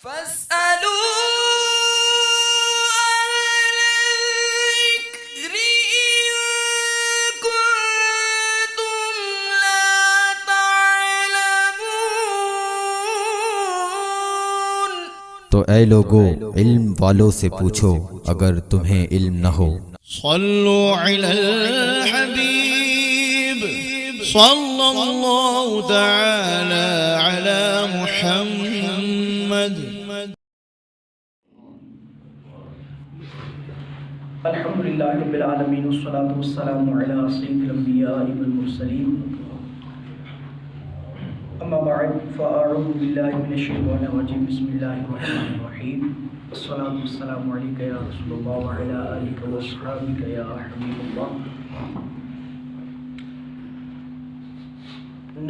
فاسألوا أهل الذكر إن كنتم لا تعلمون۔ تو اے لوگو علم والوں سے پوچھو اگر تمہیں علم نہ ہو۔ صلوا علی الحبیب صلی اللہ تعالی علی محمد۔ الحمدللہ رب العالمین والصلاة والسلام علی سید الانبیاء والمرسلین، اما بعد فاعوذ باللہ من الشیطان الرجیم، بسم اللہ الرحمن الرحیم، الصلاة والسلام علیکہ یا رسول اللہ وعلی آلہ واصحابہ یا حبیب اللہ۔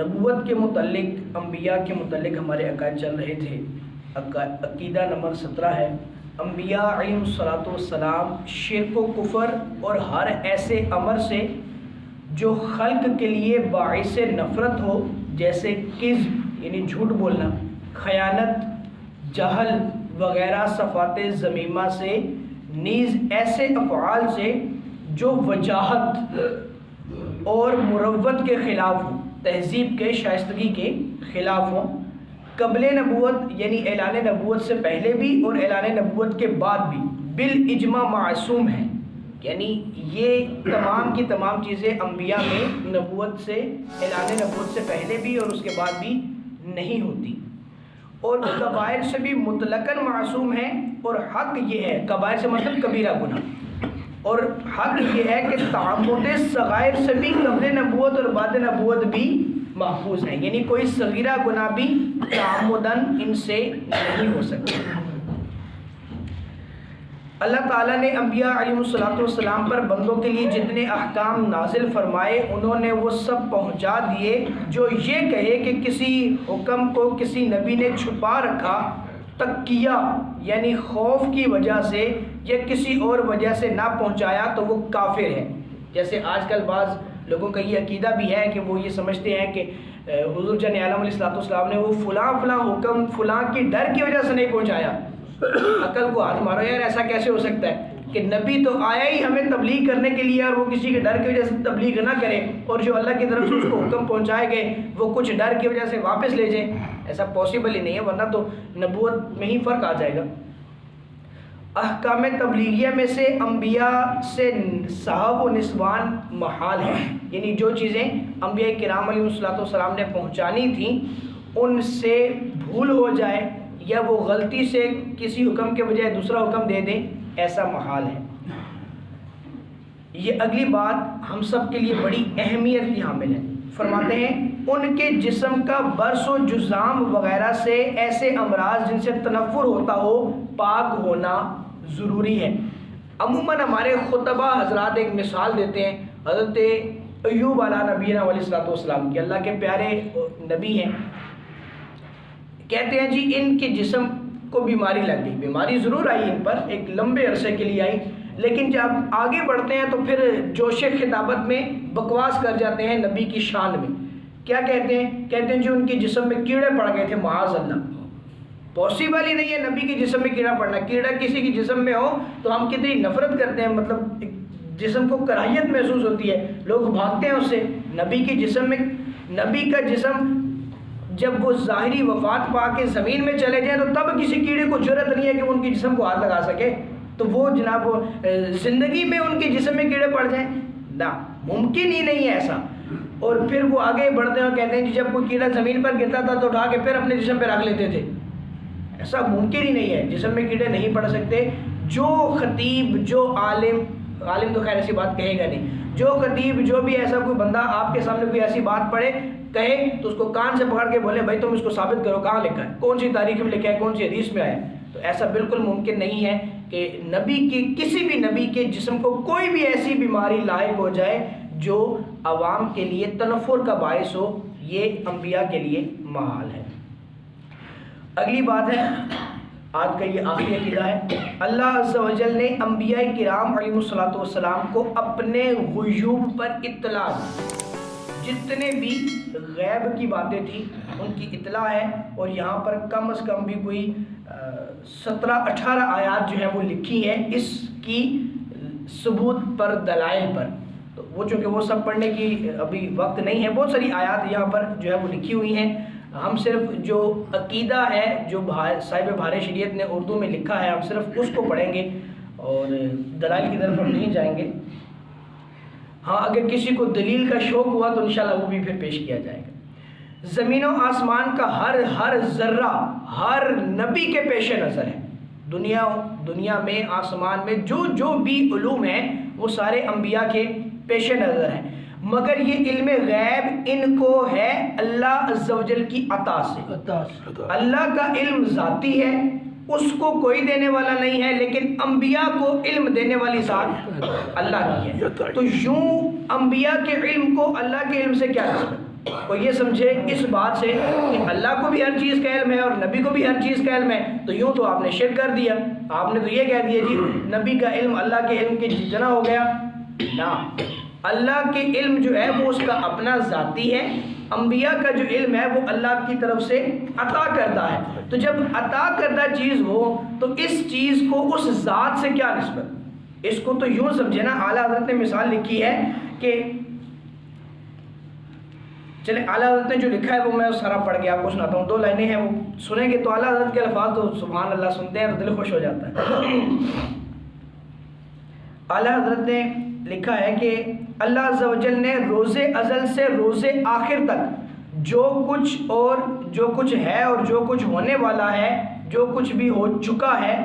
نبوت کے متعلق، انبیاء کے متعلق ہمارے عقائد چل رہے تھے۔ عقیدہ نمبر 17 ہے، انبیاء علیہم السلام شرک و کفر اور ہر ایسے امر سے جو خلق کے لیے باعث نفرت ہو، جیسے کذب یعنی جھوٹ بولنا، خیانت، جہل وغیرہ صفات ذمیمہ سے، نیز ایسے افعال سے جو وجاہت اور مروت کے خلاف ہوں، تہذیب کے شائستگی کے خلاف ہوں، قبل نبوت یعنی اعلان نبوت سے پہلے بھی اور اعلان نبوت کے بعد بھی بالاجماع معصوم ہیں۔ یعنی یہ تمام کی تمام چیزیں انبیاء میں نبوت سے، اعلان نبوت سے پہلے بھی اور اس کے بعد بھی نہیں ہوتی، اور کبائر سے بھی مطلقاً معصوم ہیں۔ اور حق یہ ہے، کبائر سے مطلب کبیرہ گناہ، اور حق یہ ہے کہ تعمد صغائر سے بھی قبل نبوت اور بعد نبوت بھی محفوظ ہیں، یعنی کوئی صغیرہ گناہ بھی تعمداً ان سے نہیں ہو سکتا۔ اللہ تعالیٰ نے انبیاء علیہم السلام پر بندوں کے لیے جتنے احکام نازل فرمائے انہوں نے وہ سب پہنچا دیے۔ جو یہ کہے کہ کسی حکم کو کسی نبی نے چھپا رکھا تقیہ یعنی خوف کی وجہ سے یا کسی اور وجہ سے نہ پہنچایا تو وہ کافر ہے۔ جیسے آج کل بعض لوگوں کا یہ عقیدہ بھی ہے کہ وہ یہ سمجھتے ہیں کہ حضور جان عالم علیہ السلام نے وہ فلاں حکم فلاں کی ڈر کی وجہ سے نہیں پہنچایا۔ عقل کو ہاتھ مارو یار، ایسا کیسے ہو سکتا ہے کہ نبی تو آیا ہی ہمیں تبلیغ کرنے کے لیے اور وہ کسی کے ڈر کی وجہ سے تبلیغ نہ کرے، اور جو اللہ کی طرف سے اس کو حکم پہنچائے گئے وہ کچھ ڈر کی وجہ سے واپس لے جائیں۔ ایسا پاسبل ہی نہیں ہے، ورنہ تو نبوت میں ہی فرق آ جائے گا۔ احکام تبلیغیہ میں سے انبیاء سے صحاب و نسوان محال ہے، یعنی جو چیزیں انبیاء کرام علیہ السلام نے پہنچانی تھیں ان سے بھول ہو جائے یا وہ غلطی سے کسی حکم کے بجائے دوسرا حکم دے دیں، ایسا محال ہے۔ یہ اگلی بات ہم سب کے لیے بڑی اہمیت کی حامل ہے۔ فرماتے ہیں ان کے جسم کا برس و جزام وغیرہ سے ایسے امراض جن سے تنفر ہوتا ہو پاک ہونا ضروری ہے۔ عموماً ہمارے خطبہ حضرات ایک مثال دیتے ہیں حضرت ایوب علیہ نبینا علیہ السلام کی، اللہ کے پیارے نبی ہیں۔ کہتے ہیں جی ان کے جسم کو بیماری لگ گئی، بیماری ضرور آئی ان پر، ایک لمبے عرصے کے لیے آئی، لیکن جب آگے بڑھتے ہیں تو پھر جوش خطابت میں بکواس کر جاتے ہیں نبی کی شان میں۔ کیا کہتے ہیں جو ان کے جسم میں کیڑے پڑ گئے تھے، معاذ اللہ۔ پاسبل ہی نہیں ہے نبی کے جسم میں کیڑا پڑنا۔ کیڑا کسی کے جسم میں ہو تو ہم کتنی نفرت کرتے ہیں، مطلب جسم کو کراہیت محسوس ہوتی ہے، لوگ بھاگتے ہیں اس سے۔ نبی کے جسم میں، نبی کا جسم جب وہ ظاہری وفات پا کے زمین میں چلے جائیں تو تب کسی کیڑے کو جرأت نہیں ہے کہ وہ ان کے جسم کو ہاتھ لگا سکے، تو وہ جناب زندگی میں ان کے جسم میں کیڑے پڑ جائیں، نہ، ممکن ہی نہیں ہے ایسا۔ اور پھر وہ آگے بڑھتے ہیں اور کہتے ہیں جب کوئی کیڑا زمین پر گرتا تھا تو اٹھا کے پھر اپنے جسم پہ رکھ لیتے تھے۔ ایسا ممکن ہی نہیں ہے، جسم میں کیڑے نہیں پڑ سکتے۔ جو خطیب، جو عالم تو خیر ایسی بات کہے گا نہیں، جو خطیب، جو بھی ایسا کوئی بندہ آپ کے سامنے کوئی ایسی بات پڑھے کہے تو اس کو کان سے پکڑ کے بولے بھائی تم اس کو ثابت کرو، کہاں لکھا ہے، کون سی تاریخ میں لکھا ہے، کون سی حدیث میں آیا ہے۔ تو ایسا بالکل ممکن نہیں ہے کہ نبی کی، کسی بھی نبی کے جسم کو کوئی بھی ایسی بیماری لاحق ہو جائے جو عوام کے لیے تنفر کا باعث ہو، یہ انبیاء کے لیے محال ہے۔ اگلی بات ہے، آج کا یہ آخری عقیدہ ہے، اللہ عز و جل نے انبیاء کرام علیہ السلام کو اپنے غیوب پر اطلاع، جتنے بھی غیب کی باتیں تھیں ان کی اطلاع ہے، اور یہاں پر کم از کم بھی کوئی 17-18 آیات جو ہیں وہ لکھی ہیں اس کی ثبوت پر، دلائل پر. تو وہ چونکہ وہ سب پڑھنے کی ابھی وقت نہیں ہے، بہت ساری آیات یہاں پر جو ہے وہ لکھی ہوئی ہیں. ہم صرف جو عقیدہ ہے جو صاحب بہار شریعت نے اردو میں لکھا ہے، ہم صرف اس کو پڑھیں گے اور دلائل کی طرف ہم نہیں جائیں گے. ہاں اگر کسی کو دلیل کا شوق ہوا تو انشاءاللہ وہ بھی پھر پیش کیا جائے گا. زمین و آسمان کا ہر ذرہ ہر نبی کے پیش نظر ہے. دنیا میں، آسمان میں جو بھی علوم ہیں وہ سارے انبیاء کے پیش نظر ہیں، مگر یہ علم غیب ان کو ہے اللہ عز و جل کی عطا سے. اللہ کا علم ذاتی ہے، اس کو کوئی دینے والا نہیں ہے، لیکن انبیاء کو علم دینے والی ذات اللہ کی ہے. تو یوں انبیاء کے علم کو اللہ کے علم سے کیا نسبت؟ اور یہ سمجھے اس بات سے کہ اللہ کو بھی ہر چیز کا علم ہے اور نبی کو بھی ہر چیز کا علم ہے، تو یوں تو آپ نے شرک کر دیا. آپ نے تو یہ کہہ دیا جی نبی کا علم اللہ کے علم کے جتنا ہو گیا. نہ، اللہ کے علم جو ہے وہ اس کا اپنا ذاتی ہے، انبیاء کا جو علم ہے وہ اللہ کی طرف سے عطا کردہ ہے. تو جب عطا کردہ چیز ہو تو اس چیز کو اس ذات سے کیا نسبت؟ اس کو تو یوں سمجھے نا، اعلیٰ حضرت نے مثال لکھی ہے کہ چلیں اعلیٰ حضرت نے جو لکھا ہے وہ میں سارا پڑھ کے آپ کو سناتا ہوں. 2 لائنیں ہیں، وہ سنیں گے تو اعلیٰ حضرت کے الفاظ تو سبحان اللہ سنتے ہیں تو دل خوش ہو جاتا ہے. اعلیٰ حضرت نے لکھا ہے کہ اللہ عز و جل نے روز ازل سے روز آخر تک جو کچھ ہے اور جو کچھ ہونے والا ہے، جو کچھ بھی ہو چکا ہے،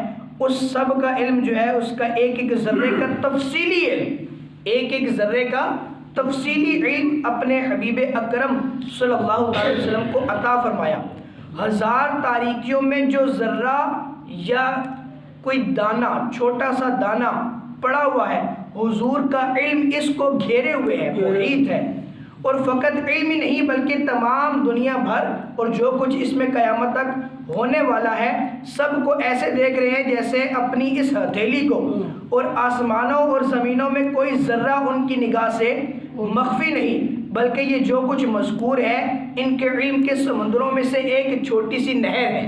اس سب کا علم جو ہے اس کا ایک ذرے کا تفصیلی علم، ایک ذرے کا تفصیلی علم اپنے حبیب اکرم صلی اللہ علیہ وسلم کو عطا فرمایا. 1000 تاریکیوں میں جو ذرہ یا کوئی دانہ، چھوٹا سا دانہ پڑا ہوا ہے، حضور کا علم اس کو گھیرے ہوئے ہے، محیط ہے. اور فقط علم ہی نہیں بلکہ تمام دنیا بھر اور جو کچھ اس میں قیامت تک ہونے والا ہے سب کو ایسے دیکھ رہے ہیں جیسے اپنی اس ہتھیلی کو، اور آسمانوں اور زمینوں میں کوئی ذرہ ان کی نگاہ سے مخفی نہیں، بلکہ یہ جو کچھ مذکور ہے ان کے علم کے سمندروں میں سے ایک چھوٹی سی نہر ہے.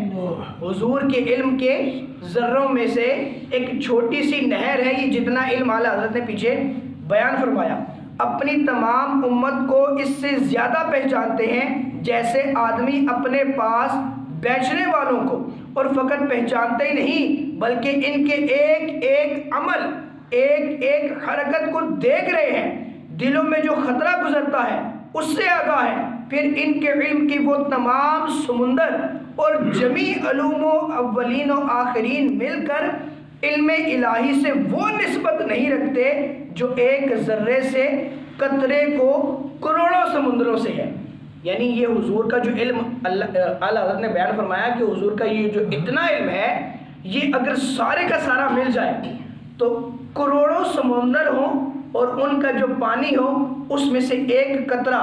حضور کے علم کے ذروں میں سے ایک چھوٹی سی نہر ہے. یہ جتنا علم اعلیٰ حضرت نے پیچھے بیان فرمایا. اپنی تمام امت کو اس سے زیادہ پہچانتے ہیں جیسے آدمی اپنے پاس بیچنے والوں کو، اور فقط پہچانتے ہی نہیں بلکہ ان کے ایک ایک عمل، ایک ایک حرکت کو دیکھ رہے ہیں. دلوں میں جو خطرہ گزرتا ہے اس سے آگاہ ہے. پھر ان کے علم کی وہ تمام سمندر اور جمیع علوم و اولین و آخرین مل کر علم الہی سے وہ نسبت نہیں رکھتے جو ایک ذرے سے قطرے کو کروڑوں سمندروں سے ہے. یعنی یہ حضور کا جو علم اعلیٰ حضرت نے بیان فرمایا کہ حضور کا یہ جو اتنا علم ہے، یہ اگر سارے کا سارا مل جائے تو کروڑوں سمندر ہوں اور ان کا جو پانی ہو اس میں سے ایک قطرہ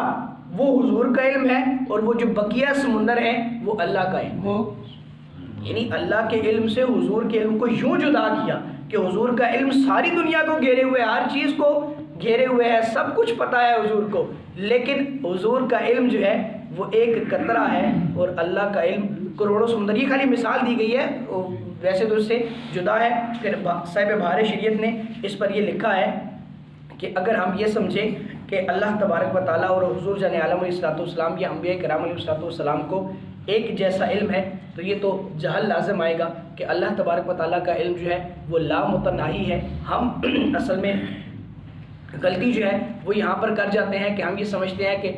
وہ حضور کا علم ہے، اور وہ جو بقیہ سمندر ہیں وہ اللہ کا علم ہے. یعنی اللہ کے علم سے حضور کے علم کو یوں جدا کیا کہ حضور کا علم ساری دنیا کو گھیرے ہوئے، ہر چیز کو گھیرے ہوئے ہے، سب کچھ پتہ ہے حضور کو، لیکن حضور کا علم جو ہے وہ ایک قطرہ ہے اور اللہ کا علم کروڑوں سمندر. یہ خالی مثال دی گئی ہے، ویسے تو اس سے جدا ہے. پھر صاحب بہار شریعت نے اس پر یہ لکھا ہے کہ اگر ہم یہ سمجھیں کہ اللہ تبارک و تعالیٰ اور حضور جان عالم علیہ السلام یا انبیاء کرام علیہ السلام کو ایک جیسا علم ہے، تو یہ تو جہل لازم آئے گا کہ اللہ تبارک و تعالیٰ کا علم جو ہے وہ لامتناہی ہے. ہم اصل میں غلطی جو ہے وہ یہاں پر کر جاتے ہیں کہ ہم یہ سمجھتے ہیں کہ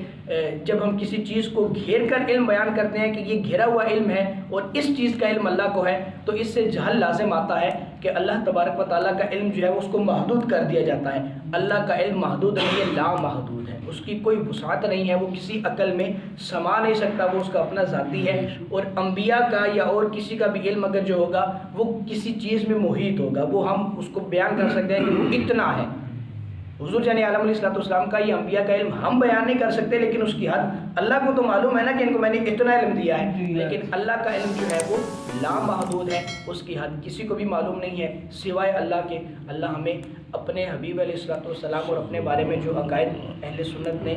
جب ہم کسی چیز کو گھیر کر علم بیان کرتے ہیں کہ یہ گھیرا ہوا علم ہے اور اس چیز کا علم اللہ کو ہے، تو اس سے جہل لازم آتا ہے کہ اللہ تبارک و تعالیٰ کا علم جو ہے اس کو محدود کر دیا جاتا ہے. اللہ کا علم محدود نہیں ہے، لامحدود ہے، اس کی کوئی وسعت نہیں ہے، وہ کسی عقل میں سما نہیں سکتا، وہ اس کا اپنا ذاتی ہے. اور انبیاء کا یا اور کسی کا بھی علم اگر جو ہوگا وہ کسی چیز میں محیط ہوگا، وہ ہم اس کو بیان کر سکتے ہیں کہ وہ اتنا ہے. حضور جان عالم علیہ السلام کا یا انبیاء کا علم ہم بیان نہیں کر سکتے، لیکن اس کی حد اللہ کو تو معلوم ہے نا کہ ان کو میں نے اتنا علم دیا ہے، لیکن اللہ کا علم جو ہے وہ لامحدود ہے، اس کی حد کسی کو بھی معلوم نہیں ہے سوائے اللہ کے. اللہ ہمیں اپنے حبیب علیہ السلام اور اپنے بارے میں جو عقائد اہل سنت نے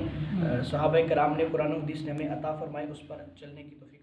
صحابہ کرام نے قرآن و حدیث نے ہمیں عطا فرمائی اس پر چلنے کی توفیق